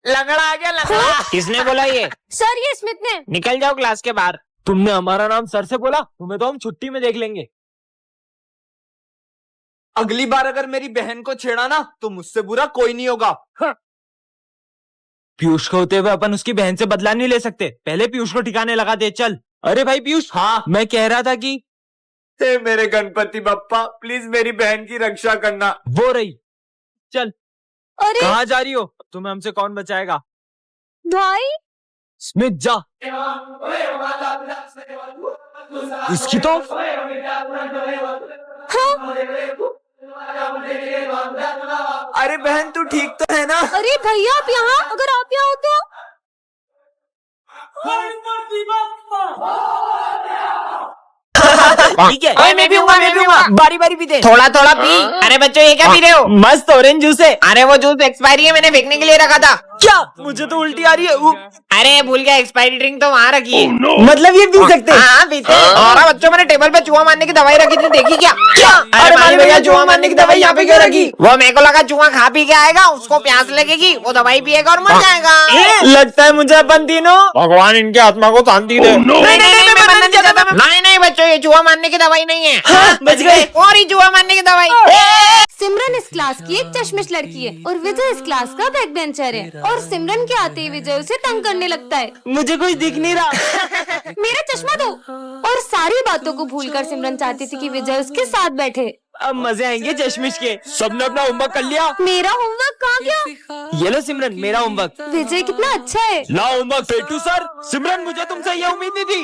लंगड़ा आ गया लंगड़ा। किसने बोला ये? सर ये स्मिथ ने। निकल जाओ क्लास के बाहर। तुमने हमारा नाम सर से बोला, तुम्हें तो हम छुट्टी में देख लेंगे। अगली बार अगर मेरी बहन को छेड़ा ना तो मुझसे बुरा कोई नहीं होगा। पीयूष को होते हुए अपन उसकी बहन से बदला नहीं ले सकते, पहले पीयूष को ठिकाने लगा दे। चल। अरे भाई पीयूष, हाँ मैं कह रहा था कि हे मेरे गणपति बप्पा, प्लीज मेरी बहन की रक्षा करना। वो रही। चल। अरे कहाँ जा रही हो? तुम्हें हमसे कौन बचाएगा? भाई स्मिथ जा। इसकी तो अरे बहन तू ठीक तो है ना? अरे भैया आप यहाँ, अगर आप यहाँ हो तो। ठीक है। ओए, मैं भी हूँगा, मैं भी हूँगा। बारी बारी पीते। थोड़ा थोड़ा पी। अरे बच्चों ये क्या पी रहे हो? मस्त ऑरेंज जूस है। अरे वो जूस एक्सपायरी है, मैंने फेंकने के लिए रखा था। क्या? मुझे तो उल्टी आ रही है। अरे भूल गया, एक्सपायरी ड्रिंक तो वहाँ रखी है। मतलब ये पी सकते? हाँ पीते हैं। और बच्चों मैंने टेबल पे चूहा मारने की दवाई रखी थी, देखी क्या? अरे माली भैया, चूहा मारने की दवाई यहाँ पे क्यों रखी? वो मेरे को लगा चूहा खा पी के आएगा, उसको प्यास लगेगी, वो दवाई पिएगा और मर जाएगा। लगता है मुझे अपन तीनों भगवान इनके आत्मा को शांति दे। नहीं नहीं बच्चों, ये चूहा मारने की दवाई नहीं है। बच गए। और ही चूहा मारने की दवाई। सिमरन इस क्लास की एक चश्मिश लड़की है और विजय इस क्लास का बैक बेंचर है। और सिमरन के आते ही विजय उसे तंग करने लगता है। मुझे कुछ दिख नहीं रहा। मेरा चश्मा दो। और सारी बातों को भूलकर सिमरन चाहती थी कि विजय उसके साथ बैठे। अब मजे आएंगे चश्मिश के। सबने अपना होमवर्क कर लिया? मेरा होमवर्क कहाँ गया? ये लो सिमरन, मेरा होमवर्क। विजय कितना अच्छा है। ला होमवर्क पेटू सर। सिमरन मुझे तुमसे ये उम्मीद नहीं थी।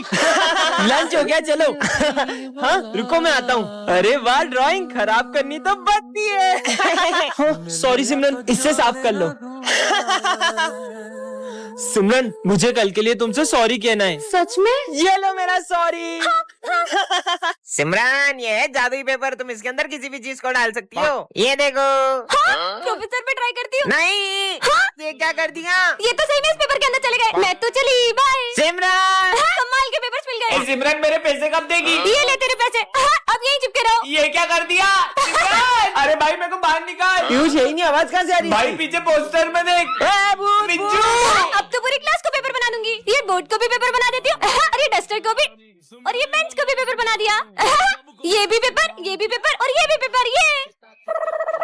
लंच हो गया, चलो। हाँ रुको मैं आता हूँ। अरे वाह, ड्राइंग खराब करनी तो बनती है। सॉरी सिमरन, इससे साफ कर लो। सिमरन मुझे कल के लिए तुमसे सॉरी कहना है। सच में? ये लो मेरा सॉरी। सिमरन ये है जादुई पेपर, तुम इसके अंदर किसी भी चीज को डाल सकती हो। ये देखो। प्रोफेसर पे ट्राई करती हूँ। नहीं ये क्या कर दिया? ये तो सही में इस पेपर के अंदर चले गए। मैं तो चली, बाय। सिमरन कमाल के पेपर्स मिल गए। सिमरन मेरे पैसे कब देगी? ये ले तेरे पैसे। अब यहीं चिपके रहो। ये क्या कर दिया? अरे भाई मेरे को बाहर निकाल। पीयूष यही नहीं, आवाज कहाँ से आ रही? भाई पीछे पोस्टर में देख। बिज्जू। अब तो पूरी क्लास को पेपर बना दूंगी। ये बोर्ड को भी पेपर बना देती हूँ। और ये डस्टर को भी, और ये बेंच को भी पेपर बना दिया। ये भी पेपर, ये भी पेपर, और ये भी पेपर।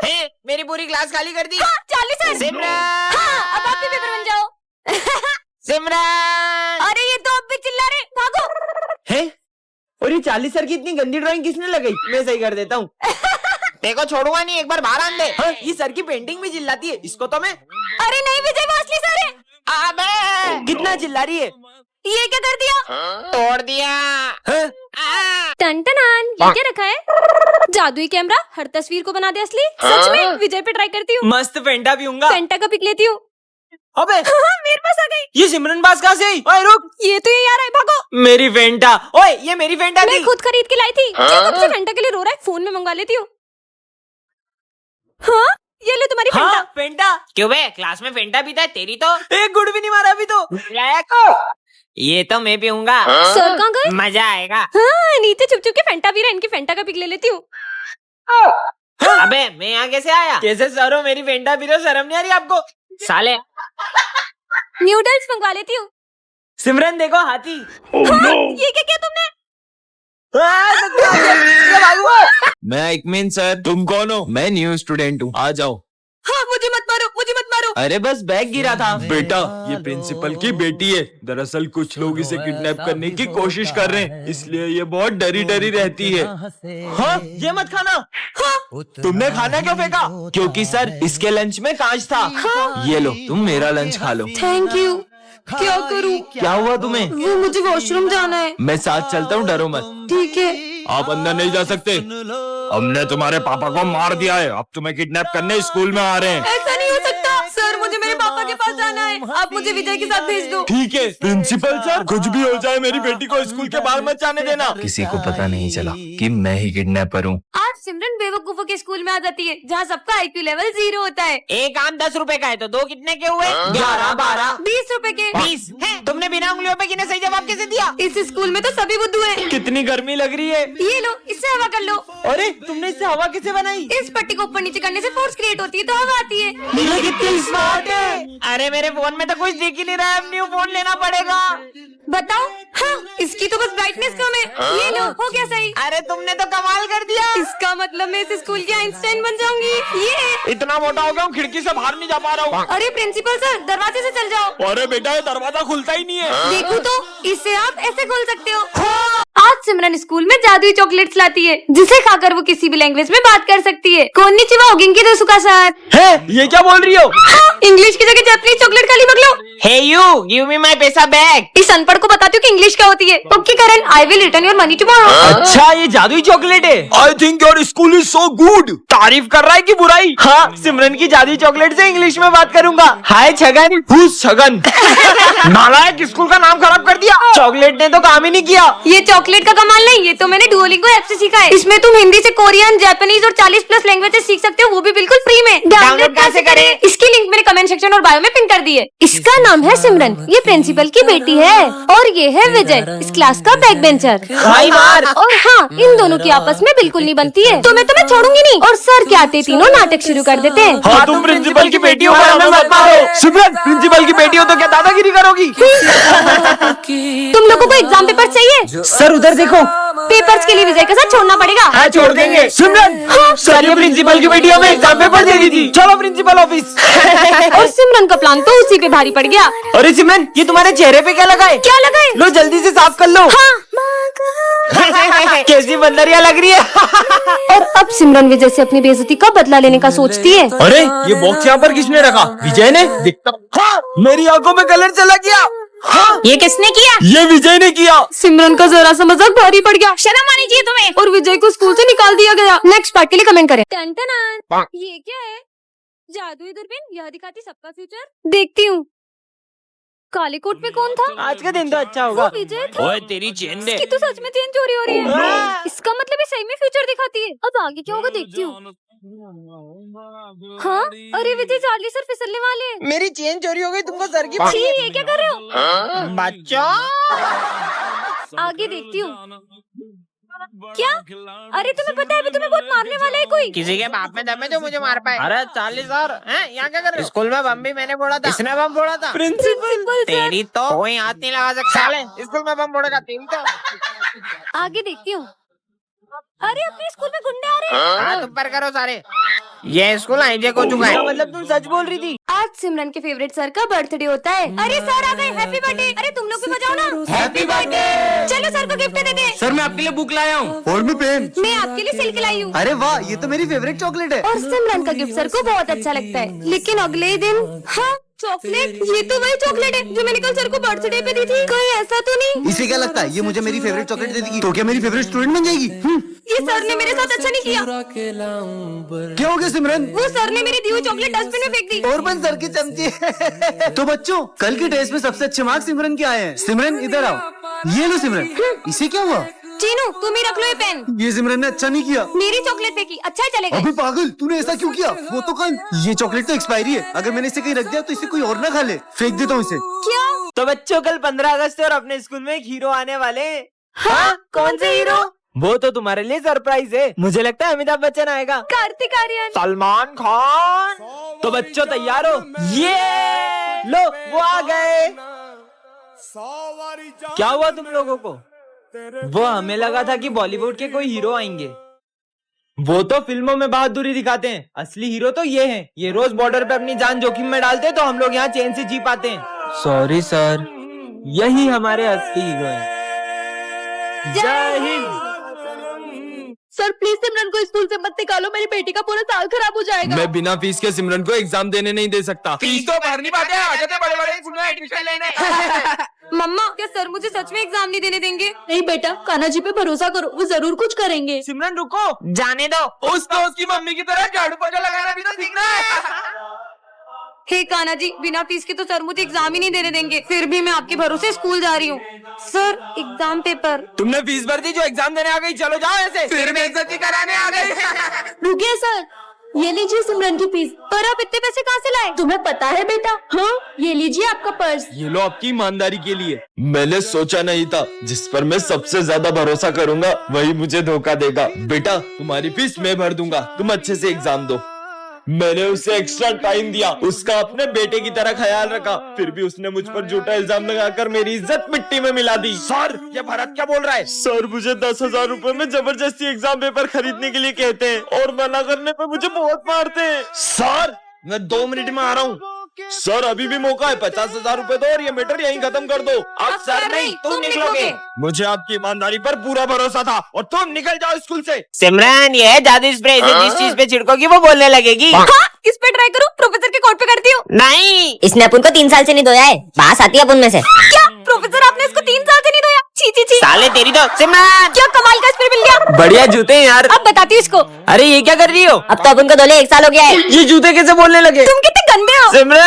ये मेरी पूरी क्लास खाली कर दी। Charlie sir. सिमरन अब आप भी पेपर बन जाओ। सिमरन अरे ये तो अब भी चिल्ला रहे, भागो। है? और ये 40 सर की इतनी गंदी ड्राइंग किसने लगाई? मैं सही कर देता हूँ। देखो छोड़ूंगा नहीं, एक बार बाहर आन दे। हाँ, ये सर की पेंटिंग भी चिल्लाती है, इसको तो मैं। अरे नहीं विजय, वो असली सर है। अबे कितना चिल्ला रही है? ये क्या कर दिया? तोड़ दिया। हाँ? टन टनान, ये क्या रखा है? जादुई कैमरा हर तस्वीर को बना दे असली। सच में विजय पे ट्राई करती हूँ। मस्त फेंटा पीऊंगा। फेंटा का पिक लेती हूँ। अबे मेरे पास आ गई। ये सिमरन पास कहाँ से आई? ओए रुक। ये तो यही आ रहा है, भागो। मेरी फेंटा। ओए ये मेरी फेंटा मैं थी। खुद खरीद के लाई थी। जो कब से फेंटा के लिए रो रहा है, फोन में मंगवा लेती हूँ। हाँ ये ले तुम्हारी फेंटा। हाँ फेंटा। क्यों बे, क्लास में फेंटा पीता है, तेरी तो एक गुड़ भी नहीं मारा अभी तो। ये तो मैं पीऊंगा। सर कहाँ गए? मजा आएगा। हाँ नीचे छुप छुप के फेंटा पी रहा है। इनकी फेंटा का पिक ले लेती हूँ। अबे मैं यहाँ कैसे आया? कैसे सर हो, मेरी फेंटा पी रहे हो, शर्म नहीं आ रही आपको? साले न्यूडल्स मंगवा लेती हूँ। सिमरन देखो हाथी। ये क्या किया तुमने? मैं इकमिन सर। तुम कौन हो? मैं न्यू स्टूडेंट हूँ, आ जाओ। हाँ मुझे मत मारो, मुझे मत मारो। अरे बस बैग गिरा था। बेटा ये प्रिंसिपल की बेटी है। दरअसल कुछ लोग इसे किडनैप करने की कोशिश कर रहे हैं, इसलिए ये बहुत डरी डरी रहती है। हाँ ये मत खाना। हाँ तुमने खाना क्यों फेंका? क्योंकि सर इसके लंच में कांच था। हाँ? ये लो तुम मेरा लंच खा लो। Thank you. क्या करूँ? क्या हुआ तुम्हें? वो मुझे वॉशरूम जाना है। मैं साथ चलता हूँ, डरो मत। ठीक है। आप अंदर नहीं जा सकते। हमने तुम्हारे पापा को मार दिया है, अब तुम्हें किडनैप करने स्कूल में आ रहे हैं। ऐसा नहीं हो सकता सर, मुझे मेरे पापा के पास जाना है। आप मुझे विजय के साथ भेज दो। ठीक है प्रिंसिपल सर, कुछ भी हो जाए मेरी बेटी को स्कूल के बाहर मत जाने देना। किसी को पता नहीं चला कि मैं ही किडनैपर हूँ। आज सिमरन बेवकूफों के स्कूल में आ जाती है, जहाँ सबका IQ लेवल 0 होता है। एक आम 10 रुपए का है तो दो कितने के हुए? 11, 12, 20 रुपए के। 20 है। तुमने बिना उंगलियों पे गिने सही जवाब कैसे दिया? इस स्कूल में तो सभी बुद्धू हैं। कितनी गर्मी लग रही है। ये लो, इससे हवा कर लो। अरे तुमने इससे हवा कैसे बनाई? इस पट्टी को ऊपर नीचे करने से फोर्स क्रिएट होती है तो हवा आती है। ये कितनी स्मार्ट अरे मेरे फोन में तो कुछ दिख ही नहीं रहा है, अब न्यू फोन लेना पड़ेगा। बताओ। हाँ, इसकी तो बस ब्राइटनेस कम है। ये लो, हो गया सही। अरे तुमने तो कमाल कर दिया। इसका मतलब मैं इस स्कूल की आइंस्टाइन बन जाऊंगी। ये इतना मोटा हो गया हूँ, खिड़की से बाहर नहीं जा पा रहा हूँ। अरे प्रिंसिपल सर, दरवाजे से चल जाओ। अरे बेटा, ये दरवाजा खुलता ही नहीं है। देखो तो, इससे आप ऐसे खोल सकते हो। आज सिमरन स्कूल में जादुई चॉकलेट्स लाती है, जिसे खाकर वो किसी भी लैंग्वेज में बात कर सकती है। कोन्निचिवा ओगिंकी दोसुका सर। है, ये क्या बोल रही हो? इंग्लिश की जगह जापानीज चॉकलेट खा ली बगलो। हे यू, गिव मी माय पैसा बैक। इस अनपढ़ को बताती हूँ कि इंग्लिश क्या होती है। Okay Karan, I will return your money tomorrow. अच्छा, ये जादुई चॉकलेट है। I think your school is so good. तारीफ कर रहा है कि बुराई? हाँ, सिमरन की जादुई चॉकलेट से इंग्लिश में बात करूंगा। हाय छगन। हुज छगन? नालायक, स्कूल का नाम खराब कर दिया। चॉकलेट ने तो काम ही नहीं किया। ये चॉकलेट का कमाल नहीं, ये तो मैंने डुओलिंगो ऐप से सीखा है। इसमें तुम हिंदी से कोरियन, जापानीज और 40+ लैंग्वेजेस सीख सकते हो, वो भी बिल्कुल फ्री में। डाउनलोड कैसे करें? इसकी लिंक मैंने कमेंट सेक्शन और बायो में पिन कर दी है। इसका नाम है सिमरन, ये प्रिंसिपल की बेटी है, और ये है विजय, इस क्लास का बैक बेंचर। भाई मार। और हाँ, इन दोनों की आपस में बिल्कुल नहीं बनती है, तो मैं तुम्हें छोड़ूंगी नहीं। और सर के आते तीनों नाटक शुरू कर देते हैं। हाँ, तुम प्रिंसिपल की बेटी हो, हमें मत मारो। सिमरन, प्रिंसिपल की बेटी हो तो क्या दादागिरी करोगी? तुम लोगों को एग्जाम पेपर चाहिए? सर उधर देखो। पेपर्स के लिए विजय के साथ छोड़ना पड़ेगा। हाँ, छोड़ देंगे। सिमरन, सर ये प्रिंसिपल की बेटी हमें एग्जाम पेपर दे दी थी। चलो प्रिंसिपल ऑफिस। और सिमरन का प्लान तो उसी पे भारी पड़ गया। अरे सिमरन, ये तुम्हारे चेहरे पे क्या लगा है? क्या लगाए? लो जल्दी से साफ कर लो। हाँ। कैसी बंदरिया लग रही है। और अब सिमरन विजय से अपनी बेइज्जती का बदला लेने का सोचती है। अरे ये बॉक्स यहाँ पर किसने रखा? विजय ने? दिखता। हाँ, मेरी आंखों में कलर चला गया। हाँ, ये किसने किया? ये विजय ने किया। सिमरन का जरा सा मजाक भारी पड़ गया। शर्म आनी चाहिए तुम्हें। और विजय को स्कूल से निकाल दिया गया। नेक्स्ट पार्ट के लिए कमेंट करें। ये क्या है? जादुई दूरबीन, यह दिखाती सबका फ्यूचर। देखती हूँ। काले कोट में कौन था? आज का दिन तो अच्छा होगा। वो विजय था। ओए तेरी चेन दे। इसकी तो सच में चेंज हो रही है। इसका मतलब ये सही में फ्यूचर दिखाती है। अब आगे क्या होगा देखती हूँ। हाँ, अरे विजय, चार्ली सर फिसलने वाले हैं। मेरी चेन चोरी हो गई, तुमको सर की। छी, ये क्या कर रहे हो? बच्चों, आगे देखती हूँ। क्या? अरे तुम्हें पता है अभी तुम्हें बहुत मारने वाला है कोई। किसी के बाप में दम है जो मुझे मार पाए? अरे चार्ली सर, यहाँ क्या कर रहे हो? स्कूल में बम भी मैंने फोड़ा था। इसने बम फोड़ा था? प्रिंसिपल तेरी तो कोई हाथ नहीं लगा सकता। साले, स्कूल में बम फोड़ेगा तेरी तो। आगे देखती हूँ। अरे अपने स्कूल में गुंडे आ रहे हैं। हाँ, तुम पर करो सारे। ये स्कूल हाईजेक हो चुका है। मतलब तुम सच बोल रही थी? आज सिमरन के फेवरेट सर का बर्थडे होता है। अरे सर आ गए, हैप्पी बर्थडे। अरे तुम लोग भी बजाओ ना। Happy birthday. चलो सर को गिफ्ट दे दे। सर मैं आपके लिए बुक लाया हूँ। और भी पेन। मैं आपके लिए सिल्क लाई हूँ। अरे वाह, ये तो मेरी फेवरेट चॉकलेट है। और सिमरन का गिफ्ट सर को बहुत अच्छा लगता है। लेकिन अगले ही दिन, हाँ, चॉकलेट, ये तो वही चॉकलेट है जो मैंने कल सर को बर्थडे पे दी थी। कहीं ऐसा तो नहीं? इसे क्या लगता है ये मुझे मेरी फेवरेट चॉकलेट दे देगी तो क्या मेरी फेवरेट स्टूडेंट बन जाएगी? ये सर ने मेरे साथ अच्छा नहीं किया। क्या हो गया सिमरन? वो सर ने मेरी दी हुई चॉकलेट डस्टबिन में फेंक दी। और बन सर की चमची। तो बच्चों, कल के टेस्ट में सबसे अच्छे मार्क्स सिमरन के आए हैं। सिमरन इधर आओ। ये लो सिमरन, इसे क्या हुआ? चीनू, तुम ही रख लो ये पेन। ये सिमरन ने अच्छा नहीं किया। मेरी चॉकलेट फेंकी, अच्छा ही चलेगा। अबे पागल, तूने ऐसा क्यों किया? वो तो कल। ये चॉकलेट तो एक्सपायरी है, अगर मैंने इसे कहीं रख दिया तो इसे कोई और ना खा ले। फेंक देता हूँ इसे। क्या? तो बच्चों, कल 15 अगस्त है और अपने स्कूल में एक हीरो आने वाले हैं। हाँ, कौन से हीरो? वो तो तुम्हारे लिए सरप्राइज है। मुझे लगता है अमिताभ बच्चन आएगा। कार्तिक आर्यन। सलमान खान। तो बच्चों तैयार हो? ये लो, वो आ गए। क्या हुआ तुम लोगों को? वो हमें लगा था कि बॉलीवुड के कोई हीरो आएंगे। वो तो फिल्मों में बहादुरी दिखाते हैं, असली हीरो तो ये हैं। ये रोज बॉर्डर पे अपनी जान जोखिम में डालते हैं, तो हम लोग यहाँ चैन से जी पाते हैं। सॉरी सर, यही हमारे असली हीरो हैं। जय हिंद। सर प्लीज सिमरन को स्कूल से मत निकालो, मेरी बेटी का पूरा साल खराब हो जाएगा। मैं बिना फीस के सिमरन को एग्जाम देने नहीं दे सकता। फीस तो भर नहीं पाते, आ जाते बड़े-बड़े स्कूल में एडमिशन लेने। मम्मा, क्या सर मुझे सच में एग्जाम नहीं देने देंगे? नहीं बेटा, कान्हा जी पे भरोसा करो, वो जरूर कुछ करेंगे। सिमरन रुको, जाने दो। उस दोस्त की मम्मी की तरह झाड़ू पोछा लगाना भी तो सीखना है। हे कान्हा जी, बिना फीस के तो सर मुझे एग्जाम ही नहीं देने देंगे। फिर भी मैं आपके भरोसे स्कूल जा रही हूँ। Sir, exam paper. तुमने फीस भर दी जो एग्जाम देने आ गई, चलो जाओ ऐसे। फिर बेइज्जती कराने आ गए। रुकिए सर, ये लीजिए सिमरन की फीस। पर आप इतने पैसे कहाँ से लाए? तुम्हें पता है बेटा? हाँ, ये लीजिए आपका पर्स। ये लो आपकी ईमानदारी के लिए। मैंने सोचा नहीं था जिस पर मैं सबसे ज्यादा भरोसा करूंगा वही मुझे धोखा देगा। बेटा, तुम्हारी फीस मैं भर दूंगा, तुम अच्छे से एग्जाम दो। मैंने उसे एक्स्ट्रा टाइम दिया, उसका अपने बेटे की तरह ख्याल रखा, फिर भी उसने मुझ पर झूठा इल्जाम लगाकर मेरी इज्जत मिट्टी में मिला दी। सर ये भरत क्या बोल रहा है? सर मुझे 10,000 रुपए में जबरदस्ती एग्जाम पेपर खरीदने के लिए कहते हैं और मना करने पे मुझे बहुत मारते हैं। सर मैं 2 मिनट में आ रहा हूँ। सर अभी भी मौका है, 50,000 रुपए दो और ये मैटर यहीं खत्म कर दो। अब सर नहीं तुम निकलोगे। मुझे आपकी ईमानदारी पर पूरा भरोसा था और तुम निकल जाओ स्कूल से। सिमरन ये है जादू स्प्रे, इसे जिस चीज पे छिड़कोगी वो बोलने लगेगी। हाँ, इस पे ट्राई करूँ, प्रोफेसर के कोर्ट पे करती हूँ। नहीं इसने अपन को 3 साल से नहीं धोया है, बांस आती है अपन में से। क्या प्रोफेसर आपने इसको 3 साल से नहीं धोया? छी छी छी। साले तेरी तो सिमरन क्या कमाल का स्प्रे मिल गया। बढ़िया जूते हैं यार। अब बताती हूँ इसको। अरे ये क्या कर रही हो? अब तो अपन को धोले 1 साल हो गया है। ये जूते कैसे बोलने लगे? तुम कितने गंदे हो। सिमरन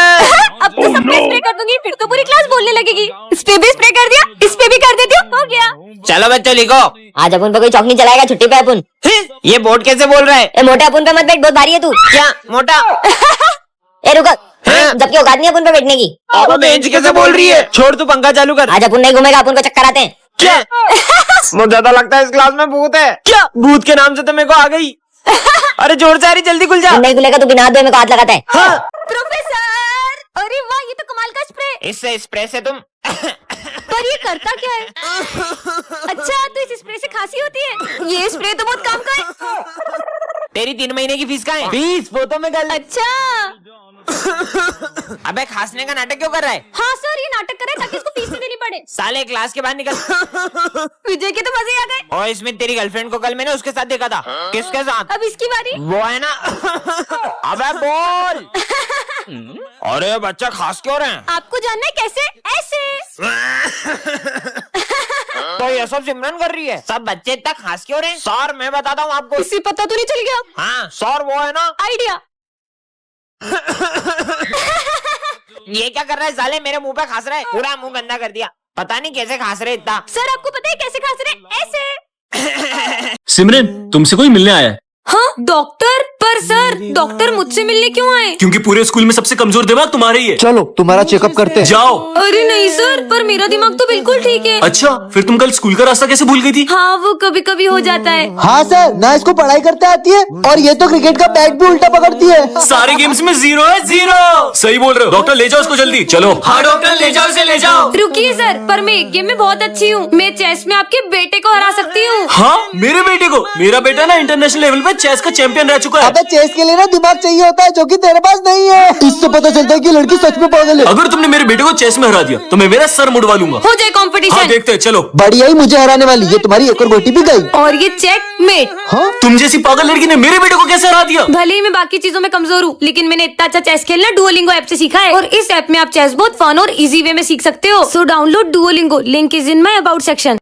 अब तो सब पे स्प्रे कर दूंगी, फिर तो पूरी क्लास बोलने लगेगी। इस पे भी स्प्रे कर दिया, इस पे भी कर देती हूँ, हो गया। चलो बच्चों लिखो। आज अपन पे कोई चौक नहीं चलाएगा, छुट्टी पे अपन। ये बोर्ड कैसे बोल रहा है? ए मोटे अपन पे मत बैठ, बहुत भारी है तू। क्या मोटा? ए रुको, जबकि औकात नहीं है अपन पे बैठने की। अब बेंच कैसे बोल रही है? छोड़ तू पंखा चालू कर। आज अपन नहीं घूमेगा, अपन को चक्कर आते हैं। क्या? मुझे तो लगता है इस क्लास में भूत है। क्या भूत के नाम से तो मेरे को आ गई। अरे जोर से आ रही, जल्दी खुल जा। नहीं खुलेगा तो बिना हाथ धोए मेरे को हाथ लगाता है। हाँ। प्रोफेसर अरे वाह, ये तो कमाल का स्प्रे। इससे स्प्रे से तुम पर ये करता क्या है? अच्छा तो इस स्प्रे से खांसी होती है। ये स्प्रे तो बहुत काम का है। तेरी 3 महीने की फीस कहाँ है? फीस फोटो में गल। अच्छा अबे खांसने का नाटक क्यों कर रहा है? हाँ सर, ये नाटक कर रहा है ताकि इसको फीस नहीं देनी पड़े। साले क्लास के बाहर निकल। विजय के तो मजे आ गए। और इसमें तेरी गर्लफ्रेंड को कल मैंने उसके साथ देखा था। किसके साथ? अब इसकी बारी। वो है ना। अबे बोल। अरे बच्चा खास क्यों रहे हैं? आपको जानना है कैसे? ऐसे। तो ये सब सिमरन कर रही है। सब बच्चे इतना खास क्यों रहे हैं? सर मैं बताता हूँ आपको। इसे पता तो नहीं चल गया? हाँ सर वो है ना आइडिया। ये क्या कर रहा है साले? मेरे मुंह पे खास रहा है, पूरा मुंह गंदा कर दिया। पता नहीं कैसे खास रहे इतना। सर आपको पता है कैसे खांस रहे? ऐसे। सिमरन तुमसे कोई मिलने आया है? हाँ डॉक्टर, पर सर डॉक्टर मुझसे मिलने क्यों आए? क्योंकि पूरे स्कूल में सबसे कमजोर दिमाग तुम्हारा ही है। चलो तुम्हारा चेकअप करते हैं। जाओ। अरे नहीं सर, पर मेरा दिमाग तो बिल्कुल ठीक है। अच्छा फिर तुम कल स्कूल का रास्ता कैसे भूल गई थी? हाँ वो कभी कभी हो जाता है। हाँ सर, ना इसको पढ़ाई करते आती है और ये तो क्रिकेट का बैट भी उल्टा पकड़ती है। सारे गेम्स में 0 है 0। सही बोल रहे हो। डॉक्टर ले जाओ उसको जल्दी। चलो। हाँ डॉक्टर ले जाओ उसे, ले जाओ। रुकिए सर, पर मैं एक गेम में बहुत अच्छी हूँ। मैं चेस में आपके बेटे को हरा सकती हूँ। हाँ मेरे बेटे को? मेरा बेटा ना इंटरनेशनल लेवल पे चेस का चैंपियन रह चुका है। अबे चेस के लिए ना दिमाग चाहिए होता है, जो कि तेरे पास नहीं है। इससे पता चलता है कि लड़की सच में पागल है। अगर तुमने मेरे बेटे को चेस में हरा दिया तो मैं मेरा सर मुड़वा लूंगा। हो जाए हाँ कंपटीशन। देखते हैं, चलो। बढ़िया ही मुझे हराने वाली, ये तुम्हारी एक और गोटी भी गई। और ये चेकमेट। हाँ तुम जैसी पागल लड़की ने मेरे बेटे को कैसे हरा दिया? भले ही मैं बाकी चीजों में कमजोर हूँ, लेकिन मैंने इतना अच्छा चेस खेलना डुओलिंगो ऐप से सीखा है। और इस ऐप में आप चेस बहुत फन और इजी वे में सीख सकते हो। So download Duolingo, link is in my about section.